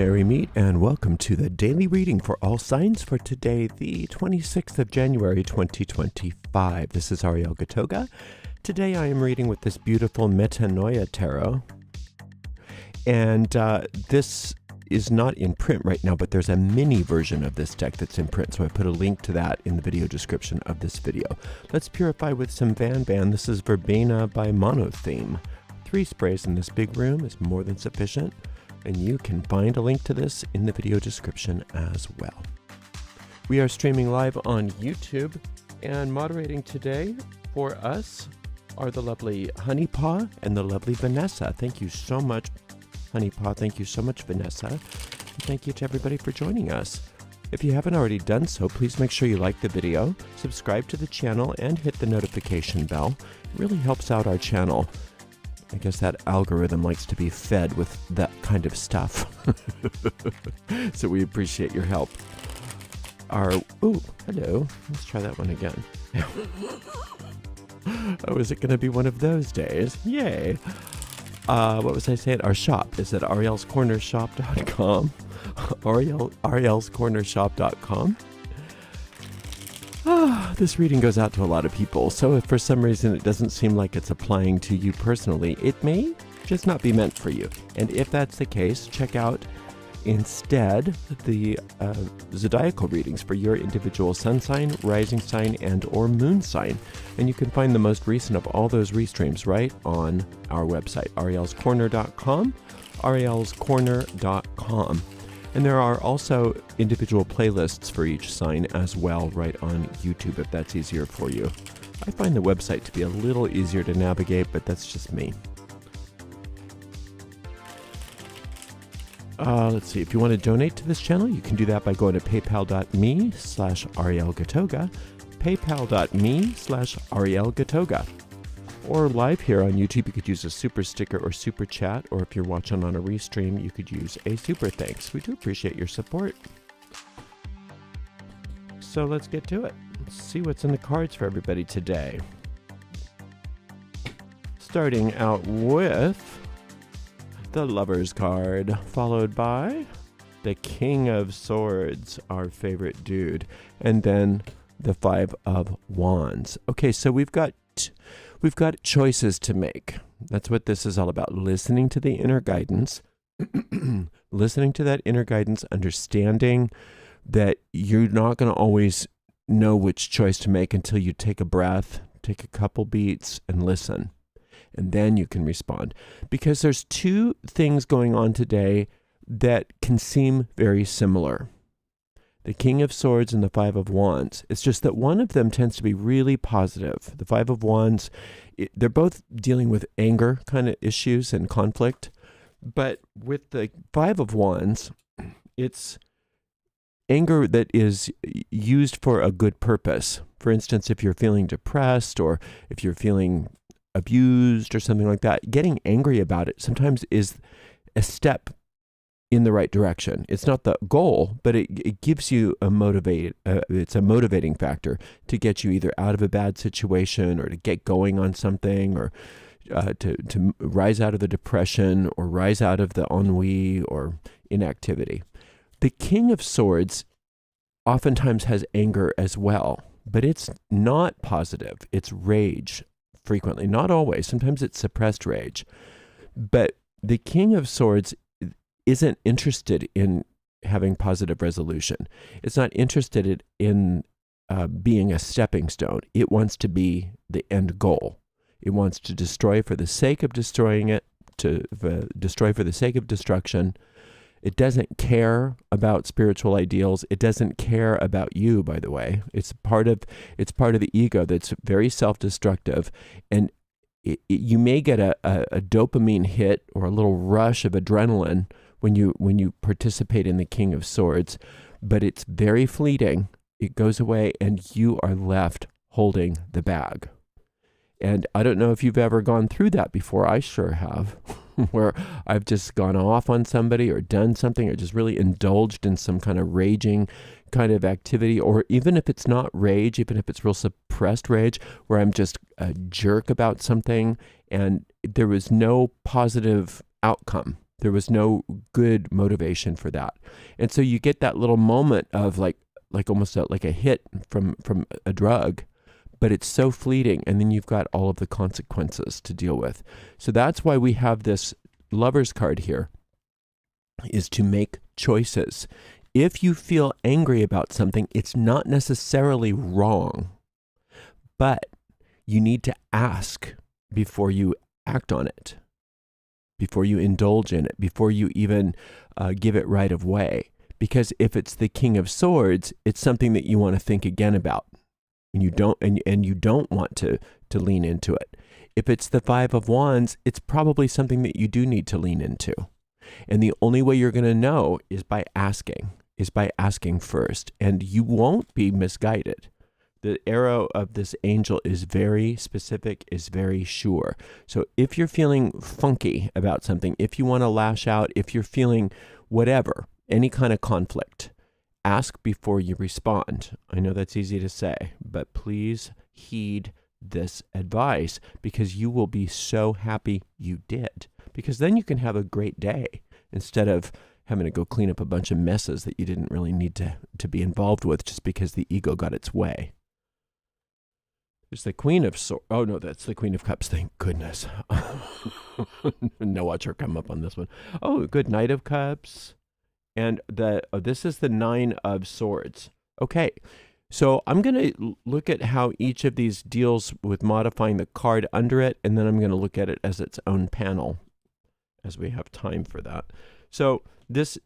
Merry meet and welcome to the daily reading for all signs for today, the 26th of January 2025. This is Ariel. Today I am reading with this beautiful Metanoia tarot, and this is not in print right now, but there's a mini version of this deck that's in print, so I put a link to that in the video description of this video. Let's purify with some Van. This is Verbena by Monotheme. 3 sprays in this big room is more than sufficient, and you can find a link to this in the video description as well. We are streaming live on YouTube, and moderating today for us are the lovely Honeypaw and the lovely Vanessa. Thank you so much, Honeypaw. Thank you so much, Vanessa. And thank you to everybody for joining us. If you haven't already done so, please make sure you like the video, subscribe to the channel, and hit the notification bell. It really helps out our channel. I guess that algorithm likes to be fed with that kind of stuff. So we appreciate your help. Oh, hello. Let's try that one again. Oh, is it going to be one of those days? Yay. What was I saying? Our shop is at arielscornershop.com. arielscornershop.com. This reading goes out to a lot of people, so if for some reason it doesn't seem like it's applying to you personally, it may just not be meant for you. And if that's the case, check out instead the zodiacal readings for your individual sun sign, rising sign, and or moon sign. And you can find the most recent of all those restreams right on our website, arielscorner.com, arielscorner.com. And there are also individual playlists for each sign as well right on YouTube if that's easier for you. I find the website to be a little easier to navigate, but that's just me. Let's see, if you want to donate to this channel, you can do that by going to paypal.me/arielgatoga, paypal.me/arielgatoga. Or live here on YouTube, you could use a super sticker or super chat, or if you're watching on a restream, you could use a super thanks. We do appreciate your support. So let's get to it. Let's see what's in the cards for everybody today. Starting out with the Lover's card, followed by the King of Swords, our favorite dude, and then the 5 of Wands. Okay, so we've got choices to make. That's what this is all about. Listening to the inner guidance, listening to that inner guidance, understanding that you're not going to always know which choice to make until you take a breath, take a couple beats, and listen. And then you can respond. Because there's 2 things going on today that can seem very similar. The King of Swords and the 5 of Wands. It's just that one of them tends to be really positive. The 5 of Wands, they're both dealing with anger kind of issues and conflict. But with the 5 of Wands, it's anger that is used for a good purpose. For instance, if you're feeling depressed or if you're feeling abused or something like that, getting angry about it sometimes is a step in the right direction. It's not the goal, but it gives you it's a motivating factor to get you either out of a bad situation or to get going on something or to rise out of the depression or rise out of the ennui or inactivity. The King of Swords oftentimes has anger as well, but it's not positive. It's rage frequently, not always. Sometimes it's suppressed rage. But the King of Swords isn't interested in having positive resolution. It's not interested in being a stepping stone. It wants to be the end goal. It wants to destroy for the sake of destroying it, to destroy for the sake of destruction. It doesn't care about spiritual ideals. It doesn't care about you, by the way. It's part of the ego that's very self-destructive, and you may get a dopamine hit or a little rush of adrenaline when you participate in the King of Swords, but it's very fleeting. It goes away and you are left holding the bag. And I don't know if you've ever gone through that before. I sure have, where I've just gone off on somebody or done something or just really indulged in some kind of raging kind of activity, or even if it's not rage, even if it's real suppressed rage, where I'm just a jerk about something and there was no positive outcome There was no good motivation for that. And so you get that little moment of like almost like a hit from a drug, but it's so fleeting, and then you've got all of the consequences to deal with. So that's why we have this Lover's card here, is to make choices. If you feel angry about something, it's not necessarily wrong, but you need to ask before you act on it, before you indulge in it, before you even give it right of way. Because if it's the King of Swords, it's something that you want to think again about, and you don't want to lean into it. If it's the Five of Wands, it's probably something that you do need to lean into. And the only way you're going to know is by asking first, and you won't be misguided. The arrow of this angel is very specific, is very sure. So if you're feeling funky about something, if you want to lash out, if you're feeling whatever, any kind of conflict, ask before you respond. I know that's easy to say, but please heed this advice, because you will be so happy you did. Because then you can have a great day instead of having to go clean up a bunch of messes that you didn't really need to be involved with just because the ego got its way. There's the Queen of Swords. Oh, no, that's the Queen of Cups. Thank goodness. No, watch her come up on this one. Oh, good. Knight of Cups. And this is the Nine of Swords. Okay, so I'm going to look at how each of these deals with modifying the card under it, and then I'm going to look at it as its own panel as we have time for that. So this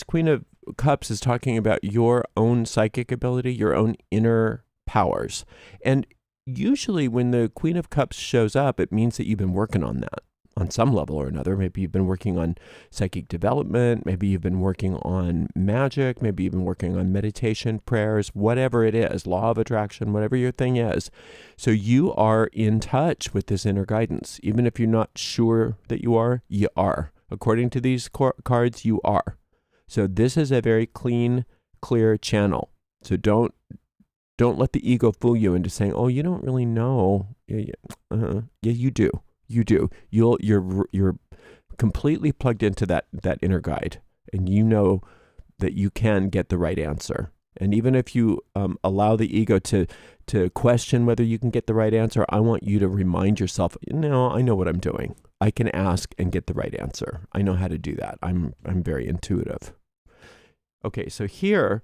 Queen of Cups is talking about your own psychic ability, your own inner powers. And usually when the Queen of Cups shows up, it means that you've been working on that on some level or another. Maybe you've been working on psychic development. Maybe you've been working on magic. Maybe you've been working on meditation, prayers, whatever it is, law of attraction, whatever your thing is. So you are in touch with this inner guidance. Even if you're not sure that you are, you are. According to these cards, you are. So this is a very clean, clear channel. So don't let the ego fool you into saying, "Oh, you don't really know." Yeah, you do. You do. You're completely plugged into that inner guide, and you know that you can get the right answer. And even if you allow the ego to question whether you can get the right answer, I want you to remind yourself, no, I know what I'm doing. I can ask and get the right answer. I know how to do that. I'm very intuitive. Okay, so here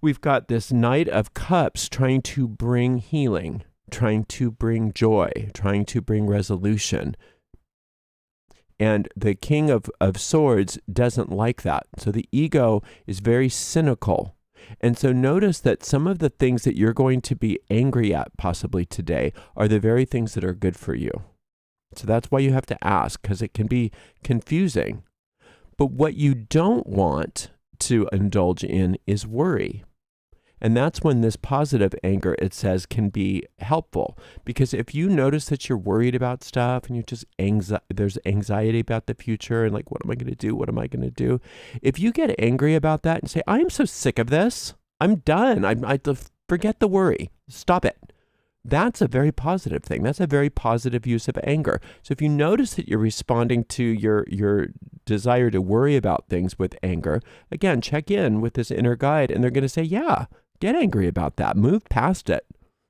we've got this Knight of Cups trying to bring healing, trying to bring joy, trying to bring resolution. And the King of Swords doesn't like that. So the ego is very cynical. And so notice that some of the things that you're going to be angry at possibly today are the very things that are good for you. So that's why you have to ask, because it can be confusing. But what you don't want to indulge in is worry. And that's when this positive anger, it says, can be helpful. Because if you notice that you're worried about stuff and you're just there's anxiety about the future and like, what am I going to do? What am I going to do? If you get angry about that and say, I am so sick of this. I'm done. I forget the worry. Stop it. That's a very positive thing. That's a very positive use of anger. So if you notice that you're responding to your desire to worry about things with anger, again, check in with this inner guide, and they're going to say, yeah, get angry about that. Move past it,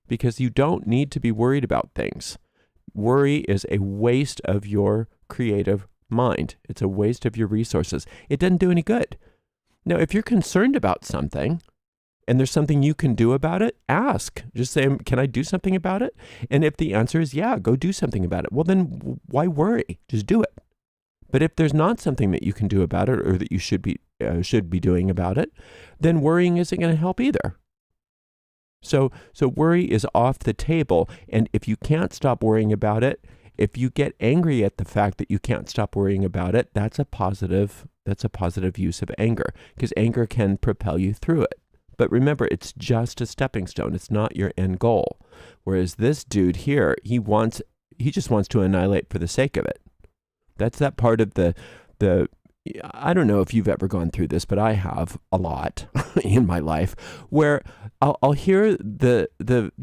because you don't need to be worried about things. Worry is a waste of your creative mind. It's a waste of your resources. It doesn't do any good. Now, if you're concerned about something and there's something you can do about it, ask. Just say, can I do something about it? And if the answer is yeah, go do something about it. Well, then why worry? Just do it. But if there's not something that you can do about it, or that you should be doing about it, then worrying isn't going to help either. So worry is off the table. And if you can't stop worrying about it, if you get angry at the fact that you can't stop worrying about it, that's a positive use of anger, because anger can propel you through it. But remember, it's just a stepping stone. It's not your end goal. Whereas this dude here, he just wants to annihilate for the sake of it. That's that part of the I don't know if you've ever gone through this, but I have a lot in my life, where I'll hear the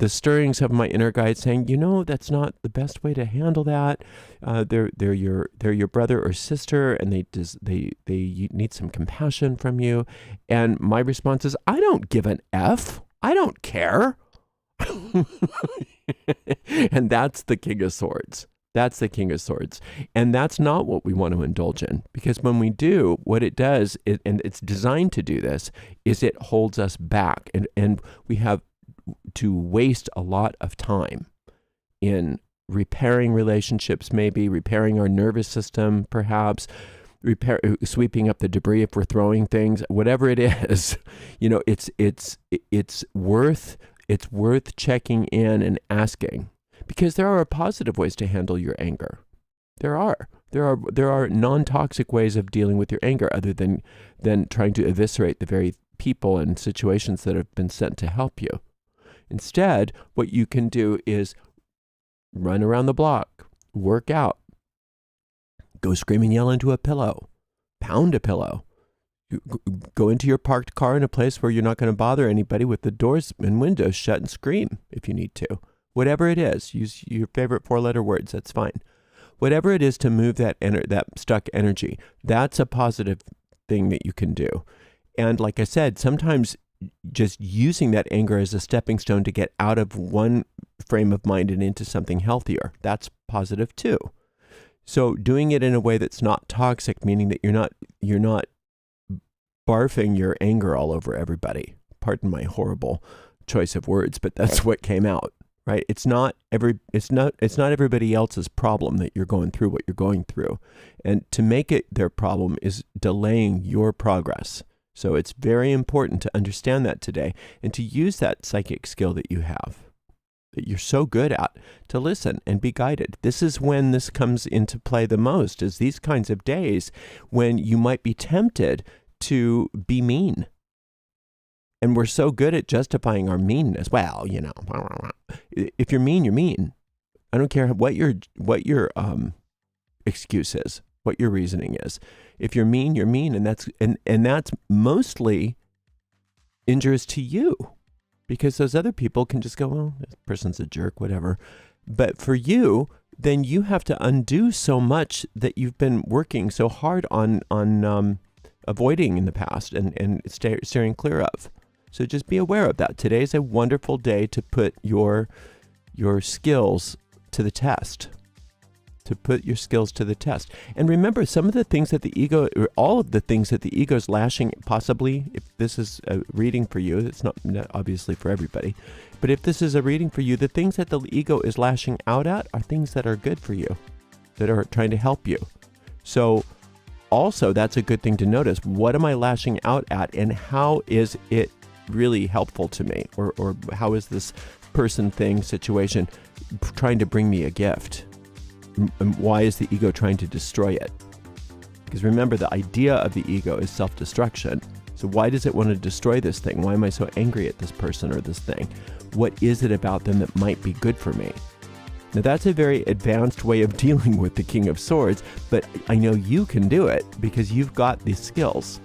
stirrings of my inner guide saying, that's not the best way to handle that. They're your brother or sister, and they need some compassion from you. And my response is, I don't give an F. I don't care. And that's the King of Swords. That's the King of Swords. And that's not what we want to indulge in. Because when we do, what it does, and it's designed to do this, is it holds us back. And we have to waste a lot of time in repairing relationships, maybe repairing our nervous system, perhaps, sweeping up the debris if we're throwing things, whatever it is. It's worth checking in and asking. Because there are positive ways to handle your anger. There are non-toxic ways of dealing with your anger other than trying to eviscerate the very people and situations that have been sent to help you. Instead, what you can do is run around the block, work out, go scream and yell into a pillow, pound a pillow, go into your parked car in a place where you're not going to bother anybody with the doors and windows shut and scream if you need to. Whatever it is, use your favorite 4-letter words, that's fine. Whatever it is to move that stuck energy, that's a positive thing that you can do. And like I said, sometimes just using that anger as a stepping stone to get out of one frame of mind and into something healthier, that's positive too. So doing it in a way that's not toxic, meaning that you're not barfing your anger all over everybody. Pardon my horrible choice of words, but that's what came out. Right? It's not everybody else's problem that you're going through what you're going through. And to make it their problem is delaying your progress. So it's very important to understand that today and to use that psychic skill that you have, that you're so good at, to listen and be guided. This is when this comes into play the most, is these kinds of days when you might be tempted to be mean. And we're so good at justifying our meanness. Well, if you're mean, you're mean. I don't care what your excuse is, what your reasoning is. If you're mean, you're mean, and that's mostly injurious to you, because those other people can just go, well, this person's a jerk, whatever. But for you, then you have to undo so much that you've been working so hard on avoiding in the past and steering clear of. So just be aware of that. Today's a wonderful day to put your skills to the test. And remember, some of the things that the ego, or all of the things that the ego is lashing, possibly, if this is a reading for you, it's not obviously for everybody, but if this is a reading for you, the things that the ego is lashing out at are things that are good for you, that are trying to help you. So also, that's a good thing to notice. What am I lashing out at, and how is it really helpful to me, or how is this person, thing, situation trying to bring me a gift? And why is the ego trying to destroy it? Because remember, the idea of the ego is self-destruction. So why does it want to destroy this thing? Why am I so angry at this person or this thing? What is it about them that might be good for me? Now, that's a very advanced way of dealing with the King of Swords, but I know you can do it because you've got these skills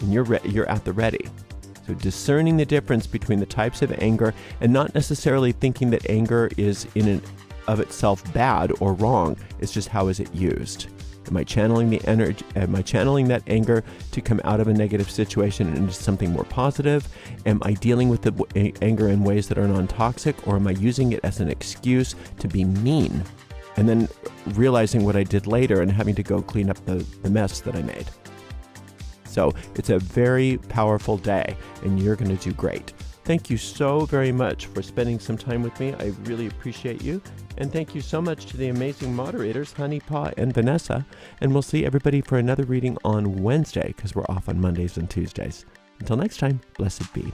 and you're at the ready. So discerning the difference between the types of anger, and not necessarily thinking that anger is in and of itself bad or wrong. It's just, how is it used? Am I channeling the energy? Am I channeling that anger to come out of a negative situation into something more positive? Am I dealing with the anger in ways that are non-toxic, or am I using it as an excuse to be mean? And then realizing what I did later and having to go clean up the mess that I made. So it's a very powerful day, and you're going to do great. Thank you so very much for spending some time with me. I really appreciate you. And thank you so much to the amazing moderators, Honey, Paw, and Vanessa. And we'll see everybody for another reading on Wednesday, because we're off on Mondays and Tuesdays. Until next time, blessed be.